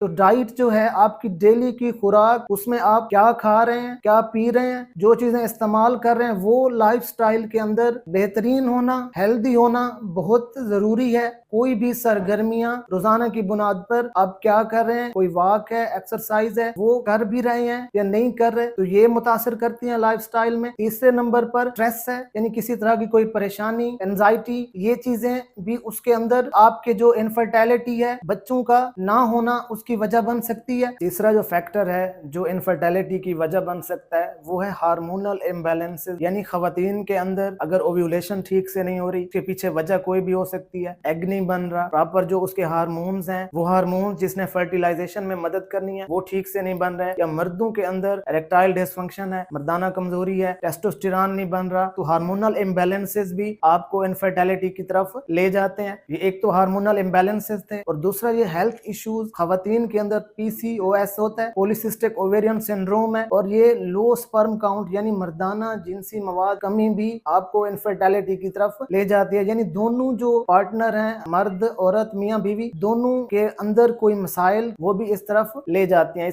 تو ڈائٹ جو ہے آپ کی ڈیلی کی خوراک، اس میں آپ کیا کھا رہے ہیں، کیا پی رہے ہیں، جو چیزیں استعمال کر رہے ہیں، وہ لائف سٹائل کے اندر بہترین ہونا، ہیلدی ہونا بہت ضروری ہے۔ کوئی بھی سرگرمیاں روزانہ کی بنیاد پر آپ کیا کر رہے ہیں، کوئی واک ہے، ایکسرسائز ہے، وہ کر بھی رہے ہیں یا نہیں کر رہے، تو یہ متاثر کرتی ہیں لائف سٹائل میں۔ تیسرے نمبر پر سٹریس ہے، یعنی کسی طرح کی کوئی پریشانی، انزائٹی، یہ چیزیں بھی اس کے اندر آپ کے جو انفرٹیلٹی ہے، بچوں کا نہ ہونا، اس کی وجہ بن سکتی ہے۔ تیسرا جو فیکٹر ہے جو انفرٹیلٹی کی وجہ بن سکتا ہے وہ ہے ہارمونل امبیلنس، یعنی خواتین کے اندر اگر اوویولیشن ٹھیک سے نہیں ہو رہی، اس کے پیچھے وجہ کوئی بھی ہو سکتی ہے، ایگ نہیں بن رہا پراپر، جو اس کے ہارمونز ہیں، وہ ہارمونز جس نے فرٹیلائزیشن میں مدد کرنی ہے وہ ٹھیک سے نہیں بن رہے، یا مردوں کے اندر اریکٹائل ڈس فنکشن ہے، مردانہ کمزوری ہے، ٹیسٹوسٹیران نہیں بن رہا، تو ہارمونل امبیلنسز بھی آپ کو انفرٹیلٹی کی طرف لے جاتے ہیں۔ یہ ایک تو ہارمونل امبیلنسز تھے، اور دوسرا یہ ہیلتھ ایشوز، خواتین کے اندر PCOS ہوتا ہے، پولیسسٹک اوویرین سنڈروم ہے، اور یہ لو سپرم کاؤنٹ یعنی مردانہ جنسی مواد کمی بھی آپ کو انفرٹیلٹی کی طرف لے جاتی ہے۔ یعنی دونوں جو پارٹنر ہیں، مرد عورت میاں بیوی، دونوں کے اندر کوئی مسائل وہ بھی اس طرف لے جاتے ہیں۔